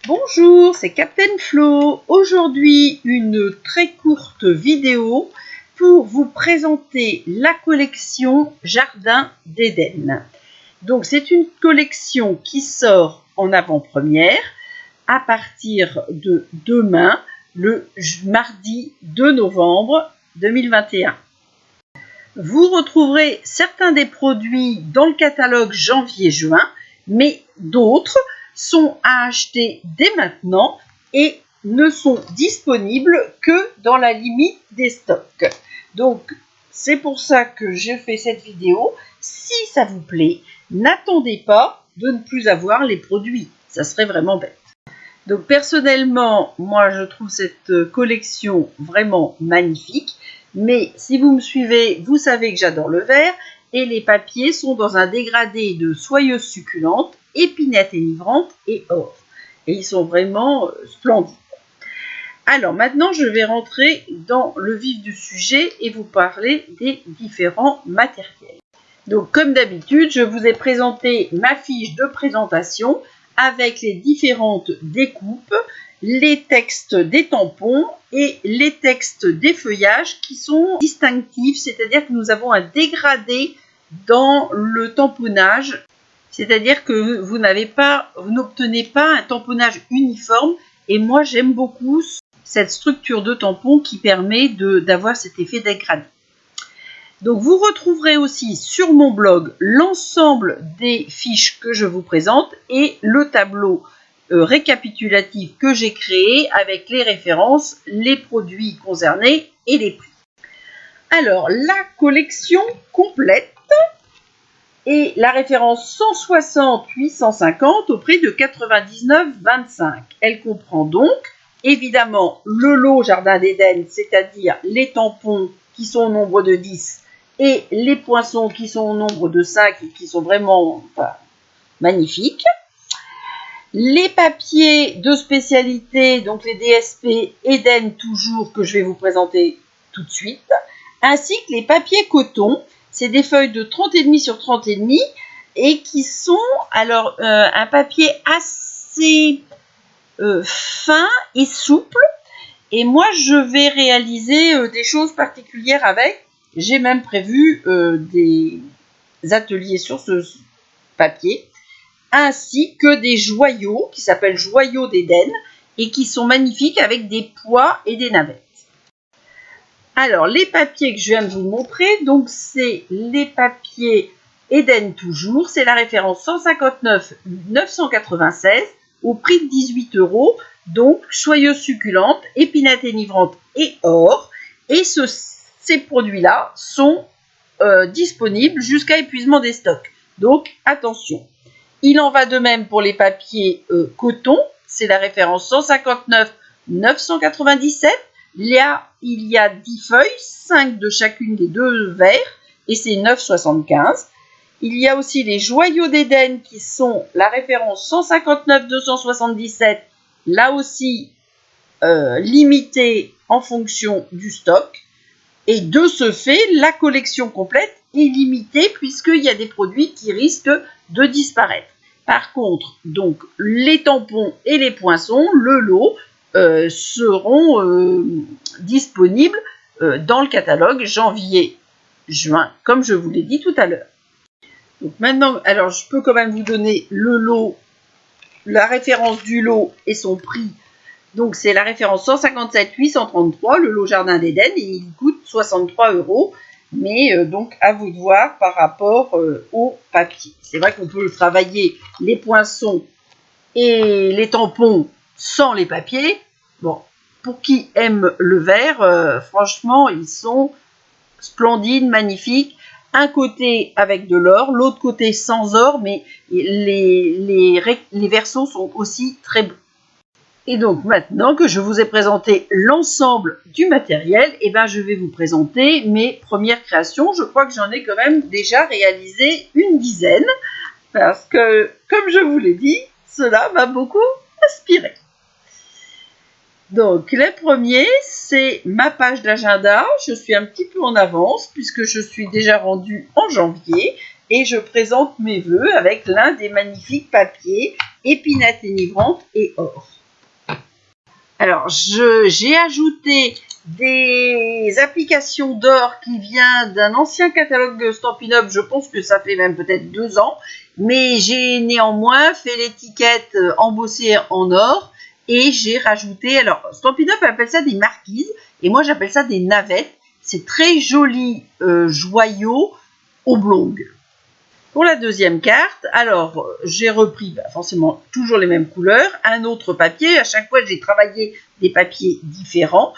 Bonjour, c'est Captain Flo. Aujourd'hui, une très courte vidéo pour vous présenter la collection Jardin d'Éden. Donc, c'est une collection qui sort en avant-première à partir de demain, le mardi 2 novembre 2021. Vous retrouverez certains des produits dans le catalogue janvier-juin, mais d'autres sont à acheter dès maintenant et ne sont disponibles que dans la limite des stocks. Donc, c'est pour ça que j'ai fait cette vidéo. Si ça vous plaît, n'attendez pas de ne plus avoir les produits. Ça serait vraiment bête. Donc, personnellement, moi, je trouve cette collection vraiment magnifique. Mais si vous me suivez, vous savez que j'adore le vert et les papiers sont dans un dégradé de soyeuse succulente, épinette enivrante et or. Et ils sont vraiment splendides. Alors maintenant, je vais rentrer dans le vif du sujet et vous parler des différents matériels. Donc comme d'habitude, je vous ai présenté ma fiche de présentation avec les différentes découpes, les textes des tampons et les textes des feuillages qui sont distinctifs, c'est-à-dire que nous avons un dégradé dans le tamponnage, c'est-à-dire que vous n'obtenez pas un tamponnage uniforme et moi j'aime beaucoup cette structure de tampon qui permet d'avoir cet effet dégradé. Donc vous retrouverez aussi sur mon blog l'ensemble des fiches que je vous présente et le tableau récapitulatif que j'ai créé avec les références, les produits concernés et les prix. Alors la collection complète est la référence 160-850 au prix de 99,25. Elle comprend donc évidemment le lot Jardin d'Éden, c'est-à-dire les tampons qui sont au nombre de 10 et les poinçons qui sont au nombre de 5 et qui sont vraiment magnifiques. Les papiers de spécialité, donc les DSP Eden toujours, que je vais vous présenter tout de suite, ainsi que les papiers coton. C'est des feuilles de 30,5 sur 30,5 et qui sont alors un papier assez fin et souple. Et moi, je vais réaliser des choses particulières avec. J'ai même prévu des ateliers sur ce papier, ainsi que des joyaux qui s'appellent joyaux d'Éden et qui sont magnifiques avec des pois et des navettes. Alors, les papiers que je viens de vous montrer, donc c'est les papiers Eden toujours, c'est la référence 159,996 au prix de 18 €, donc soyeuse succulente, épinette enivrante et or. Et ces produits-là sont disponibles jusqu'à épuisement des stocks. Donc, attention. Il en va de même pour les papiers coton, c'est la référence 159,997. Là, il y a 10 feuilles, 5 de chacune des deux verres, et c'est 9,75. Il y a aussi les joyaux d'Éden qui sont la référence 159,277, là aussi limité en fonction du stock. Et de ce fait, la collection complète est limitée puisqu'il y a des produits qui risquent de disparaître. Par contre, donc les tampons et les poinçons, le lot, seront disponibles dans le catalogue janvier-juin, comme je vous l'ai dit tout à l'heure. Donc maintenant, alors je peux quand même vous donner le lot, la référence du lot et son prix. Donc c'est la référence 157,833, le lot Jardin d'Éden, et il coûte 63 €. Mais donc à vous de voir par rapport au papier. C'est vrai qu'on peut travailler les poinçons et les tampons sans les papiers. Bon, pour qui aime le vert, franchement, ils sont splendides, magnifiques. Un côté avec de l'or, l'autre côté sans or, mais les versos sont aussi très beaux. Et donc maintenant que je vous ai présenté l'ensemble du matériel, je vais vous présenter mes premières créations. Je crois que j'en ai quand même déjà réalisé une dizaine, parce que, comme je vous l'ai dit, cela m'a beaucoup inspiré. Donc le premier, c'est ma page d'agenda. Je suis un petit peu en avance, puisque je suis déjà rendue en janvier, et je présente mes vœux avec l'un des magnifiques papiers Épinette enivrante et or. Alors, j'ai ajouté des applications d'or qui vient d'un ancien catalogue de Stampin' Up. Je pense que ça fait même peut-être 2 ans, mais j'ai néanmoins fait l'étiquette embossée en or et j'ai rajouté, alors Stampin' Up appelle ça des marquises et moi j'appelle ça des navettes. C'est très joli joyau oblong. Pour la deuxième carte, alors j'ai repris forcément toujours les mêmes couleurs, un autre papier. À chaque fois, j'ai travaillé des papiers différents,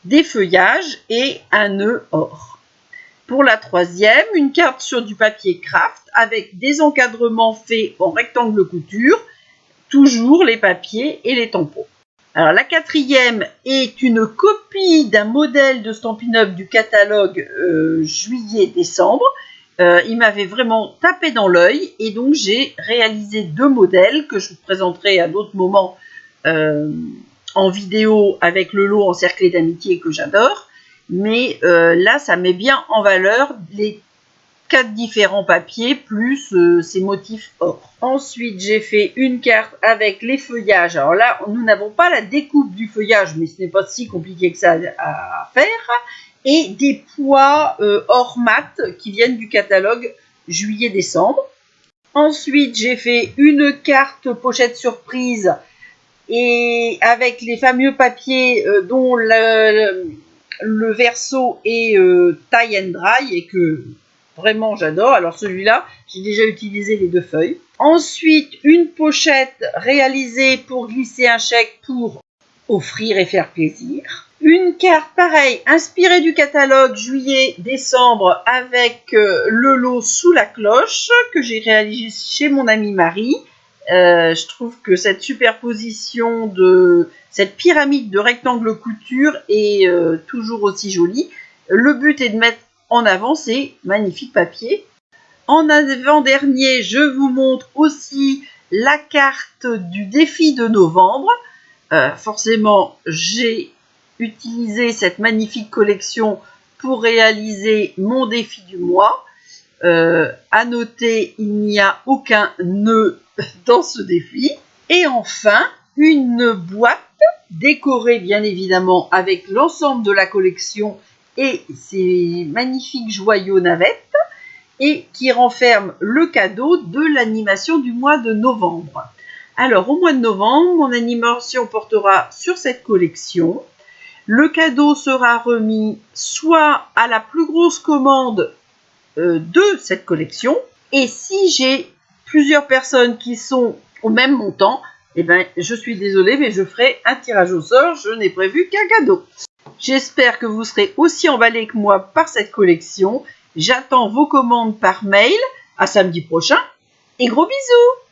des feuillages et un nœud or. Pour la troisième, une carte sur du papier craft avec des encadrements faits en rectangle couture, toujours les papiers et les tampons. Alors la quatrième est une copie d'un modèle de Stampin' Up du catalogue juillet-décembre. Il m'avait vraiment tapé dans l'œil et donc j'ai réalisé 2 modèles que je vous présenterai à d'autres moments en vidéo avec le lot encerclé d'amitié que j'adore. Mais là, ça met bien en valeur les 4 différents papiers plus ces motifs or. Ensuite, j'ai fait une carte avec les feuillages. Alors là, nous n'avons pas la découpe du feuillage, mais ce n'est pas si compliqué que ça à faire. Et des pois or mat qui viennent du catalogue juillet-décembre. Ensuite, j'ai fait une carte pochette surprise et avec les fameux papiers dont le verso est tie and dry et que vraiment j'adore. Alors celui-là, j'ai déjà utilisé les 2 feuilles. Ensuite, une pochette réalisée pour glisser un chèque pour offrir et faire plaisir. Une carte pareille, inspirée du catalogue juillet-décembre avec le lot sous la cloche que j'ai réalisé chez mon amie Marie. Je trouve que cette superposition de cette pyramide de rectangles couture est toujours aussi jolie. Le but est de mettre en avant ces magnifiques papiers. En avant-dernier, je vous montre aussi la carte du défi de novembre. Forcément, j'ai utilisé cette magnifique collection pour réaliser mon défi du mois. À noter, il n'y a aucun nœud dans ce défi. Et enfin, une boîte décorée bien évidemment avec l'ensemble de la collection et ces magnifiques joyaux navettes et qui renferme le cadeau de l'animation du mois de novembre. Alors, au mois de novembre, mon animation portera sur cette collection. Le cadeau sera remis soit à la plus grosse commande de cette collection, et si j'ai plusieurs personnes qui sont au même montant, eh ben, je suis désolée, mais je ferai un tirage au sort, je n'ai prévu qu'un cadeau. J'espère que vous serez aussi emballés que moi par cette collection. J'attends vos commandes par mail. À samedi prochain et gros bisous!